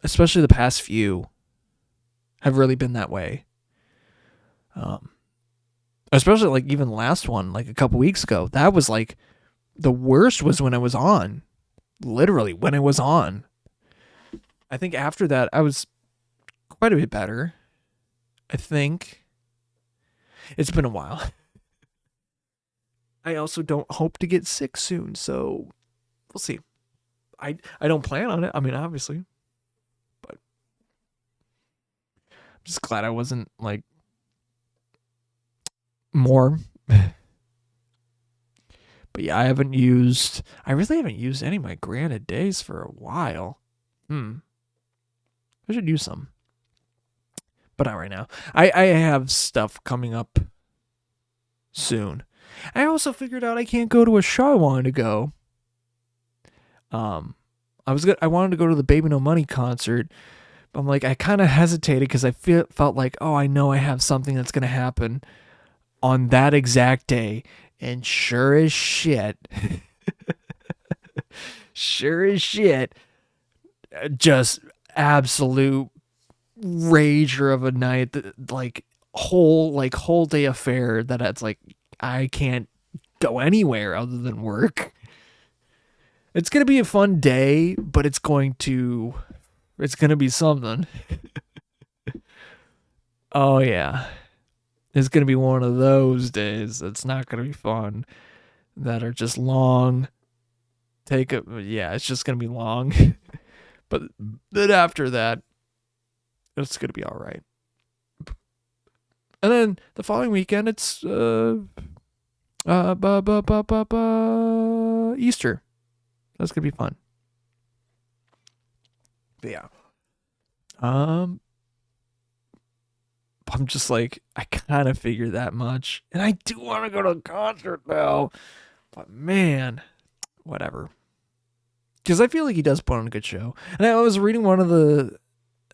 Especially the past few have really been that way. Especially like even the last one, like a couple weeks ago, that was like the worst was when I was on. Literally when I was on. I think after that I was quite a bit better. I think. It's been a while. I also don't hope to get sick soon, so we'll see. I don't plan on it. I mean, obviously. But I'm just glad I wasn't like more. But yeah, I really haven't used any of my granted days for a while. I should use some. But not right now. I have stuff coming up soon. I also figured out I can't go to a show I wanted to go. I wanted to go to the Baby No Money concert, but I'm like, I kind of hesitated because I felt like, oh, I know I have something that's going to happen on that exact day. And sure as shit, just absolute rager of a night, like whole day affair that it's like, I can't go anywhere other than work. It's going to be a fun day, but it's going to be something. Oh yeah. It's going to be one of those days that's not going to be fun, that are just long. It's just going to be long. But then after that, it's going to be all right. And then the following weekend, it's Easter. That's going to be fun. But yeah. I'm just like, I kind of figured that much. And I do want to go to a concert now. But man, whatever. Because I feel like he does put on a good show. And I was reading there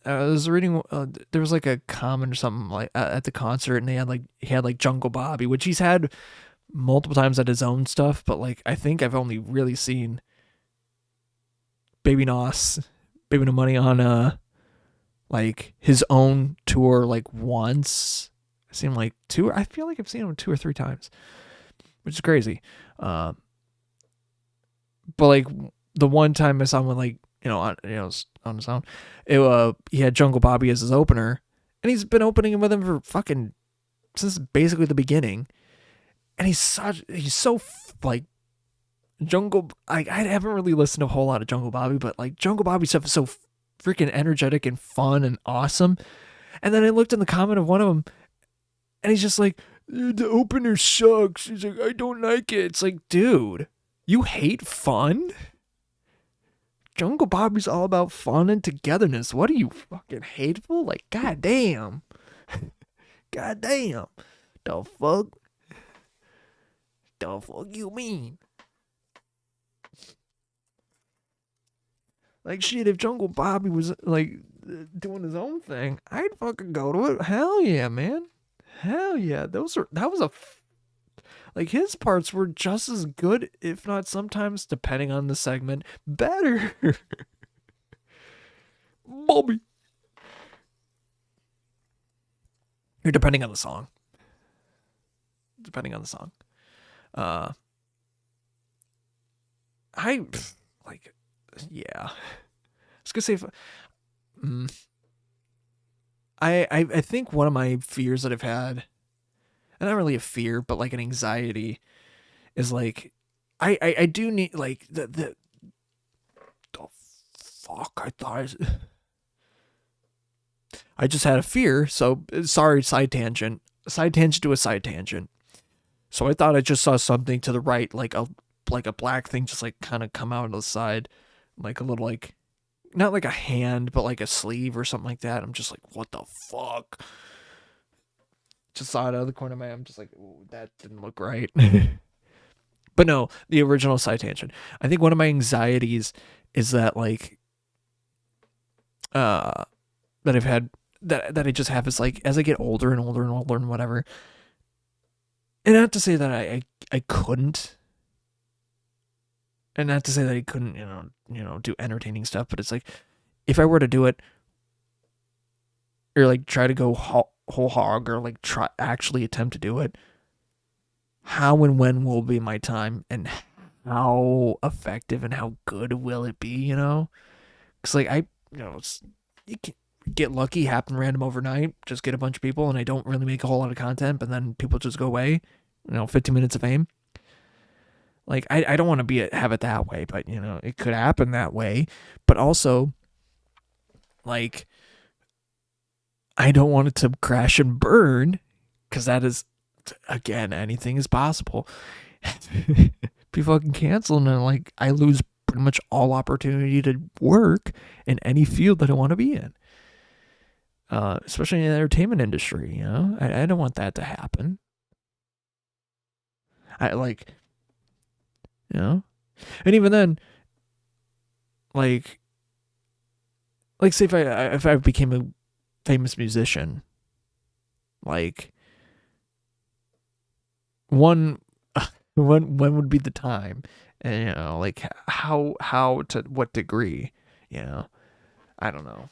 was like a comment or something like at the concert, and he had like Jungle Bobby, which he's had multiple times at his own stuff. But like, I think I've only really seen Baby No Money on like his own tour like once. I've seen him like I feel like I've seen him 2 or 3 times, which is crazy. But like the one time I saw him like, on his own, he had Jungle Bobby as his opener, and he's been opening with him for fucking since basically the beginning. And he's so like Jungle. I haven't really listened to a whole lot of Jungle Bobby, but like Jungle Bobby stuff is so freaking energetic and fun and awesome. And then I looked in the comment of one of them, and he's just like, the opener sucks. He's like, I don't like it. It's like, dude, you hate fun? Jungle Bobby's all about fun and togetherness. What are you, fucking hateful? Like, goddamn. Goddamn. The fuck? The fuck you mean? Like, shit, if Jungle Bobby was, like, doing his own thing, I'd fucking go to it. Hell yeah, man. Hell yeah. Like, his parts were just as good, if not sometimes, depending on the segment, better. Bobby. Or depending on the song. Yeah. I was gonna say, I think one of my fears that I've had, and not really a fear, but like an anxiety, is like, I do need, like, the fuck, I just had a fear, so, sorry, side tangent to a side tangent. So I thought I just saw something to the right, like a black thing just like kind of come out of the side, like a little, like, not like a hand, but like a sleeve or something like that. I'm just like, what the fuck? Just saw it out of the corner of my eye. I'm just like, ooh, that didn't look right. But no, the original side tangent. I think one of my anxieties is that, like, that I've had, that I just have, is like, as I get older and older and older and whatever, and not to say that I couldn't, and not to say that I couldn't, do entertaining stuff, but it's like, if I were to do it, or like try to go whole hog, or like try actually attempt to do it, how and when will be my time, and how effective and how good will it be, Because like you can get lucky, happen random overnight, just get a bunch of people, and I don't really make a whole lot of content, but then people just go away, 15 minutes of fame. Like, I don't want to have it that way, but, it could happen that way. But also, like, I don't want it to crash and burn, because that is, again, anything is possible. Be fucking canceled, and, like, I lose pretty much all opportunity to work in any field that I want to be in. Especially in the entertainment industry, I don't want that to happen. And even then, like say if I became a famous musician, like, when would be the time, and like, how to what degree, I don't know.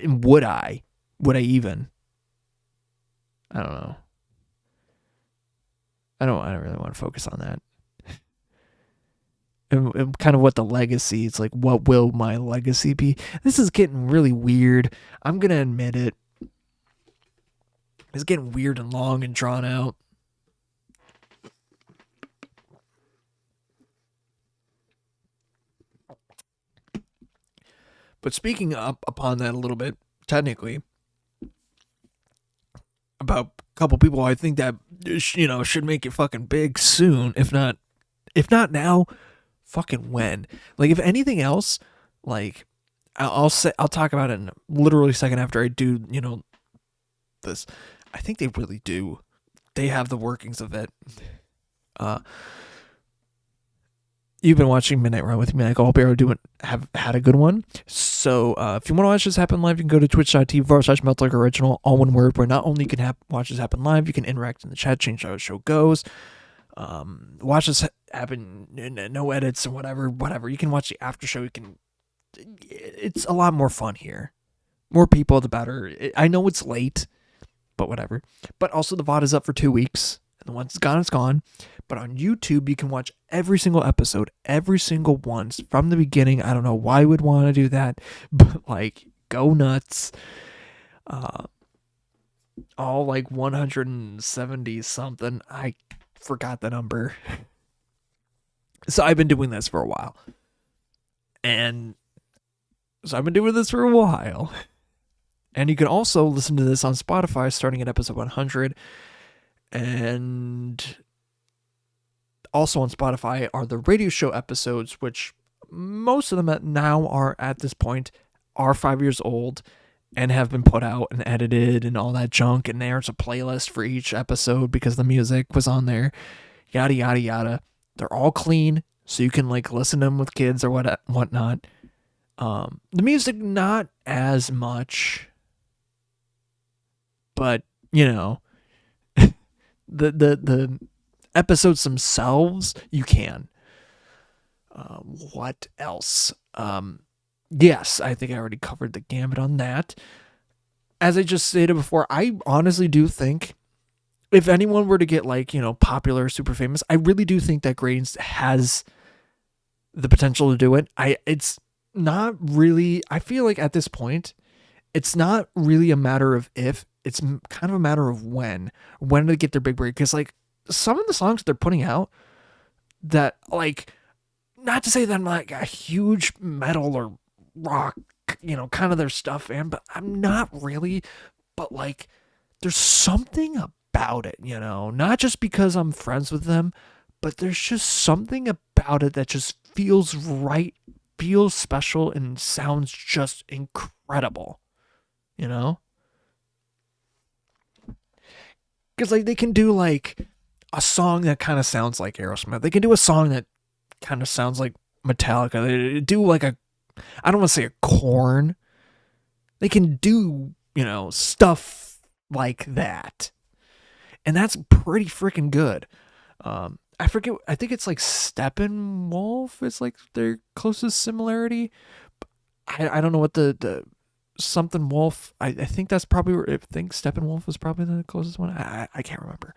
Would I even? I don't know. I don't really want to focus on that. And kind of what the legacy, it's like, what will my legacy be? This is getting really weird. I'm going to admit it. It's getting weird and long and drawn out. But speaking up upon that a little bit, technically, about a couple people I think that, should make it fucking big soon, if not now, fucking when. Like, if anything else, like, I'll talk about it in literally a second after I do, this. I think they really do. They have the workings of it. You've been watching Midnight Run with me. I hope you have had a good one. So if you want to watch this happen live, you can go to twitch.tv/MeltLikeOriginal, all one word, where not only you can watch this happen live, you can interact in the chat, change how the show goes. Watch this happen, no edits or whatever. You can watch the after show. It's a lot more fun here. More people, the better. I know it's late, but whatever. But also, the VOD is up for 2 weeks, and once it's gone, it's gone. But on YouTube, you can watch every single episode, every single one from the beginning. I don't know why you would want to do that, but, like, go nuts. All like 170 something. I forgot the number. So I've been doing this for a while. And so I've been doing this for a while. And you can also listen to this on Spotify starting at episode 100. And also on Spotify are the radio show episodes, which most of them now are at this point are 5 years old and have been put out and edited and all that junk. And there's a playlist for each episode because the music was on there. Yada, yada, yada. They're all clean, so you can like listen to them with kids or whatnot. The music, not as much, but you know, the episodes themselves, you can. What else? Yes, I think I already covered the gambit on that. As I just stated before, I honestly do think if anyone were to get like, you know, popular, super famous, I really do think that Grains has the potential to do it. It's not really, I feel like at this point, it's not really a matter of if, it's kind of a matter of when they get their big break. Because like some of the songs they're putting out that like, not to say that I'm like a huge metal or rock, you know, kind of their stuff fan, but I'm not really, but like there's something about it, you know, not just because I'm friends with them, but there's just something about it that just feels right, feels special, and sounds just incredible, you know? Because like they can do like a song that kind of sounds like Aerosmith. They can do a song that kind of sounds like Metallica. They do like a, I don't want to say a Korn. They can do, you know, stuff like that. And that's pretty freaking good. I forget, I think it's like Steppenwolf is like their closest similarity. I don't know what the something Wolf, I think that's probably, I think Steppenwolf was probably the closest one. I can't remember.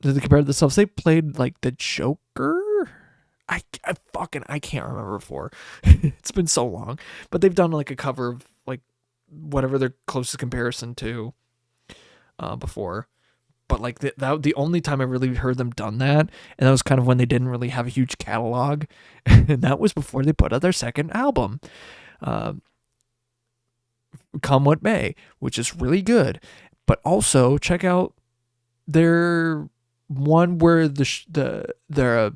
Did they compare themselves? They played like the Joker. I can't remember before. It's been so long, but they've done like a cover of like whatever their closest comparison to before. But like the only time I really heard them done that, and that was kind of when they didn't really have a huge catalog, and that was before they put out their second album, Come What May, which is really good. But also check out their one where their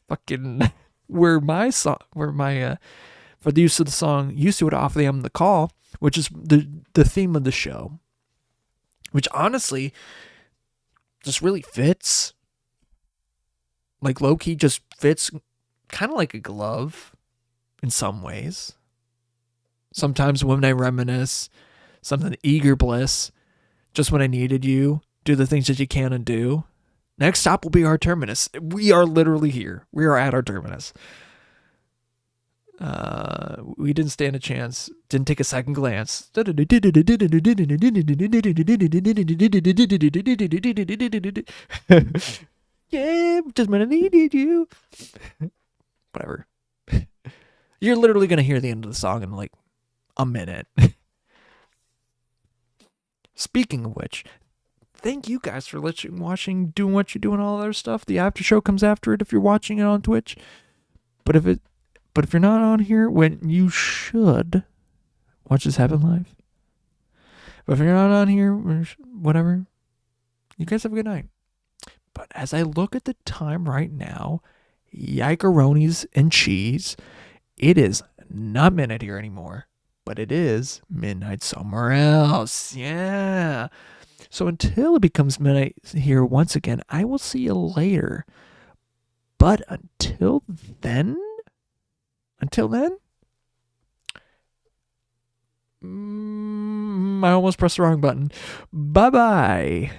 fucking where my song for the use of the song "Used to It" off the album The Call, which is the theme of the show, which honestly just really fits, like low-key just fits kind of like a glove in some ways. Sometimes when I reminisce, something eager bliss, just when I needed you, do the things that you can and do. Next stop will be our terminus. We are literally here. We are at our terminus. We didn't stand a chance. Didn't take a second glance. Yeah, just when I needed you. Whatever. You're literally going to hear the end of the song in like a minute. Speaking of which, thank you guys for watching, doing what you're doing, all that other stuff. The after show comes after it if you're watching it on Twitch. But if you're not on here, when you should watch this happen live. But if you're not on here, whatever, you guys have a good night. But as I look at the time right now, yikeronis and cheese, it is not midnight here anymore, but it is midnight somewhere else. Yeah. So until it becomes midnight here once again, I will see you later. But until then, I almost pressed the wrong button. Bye-bye.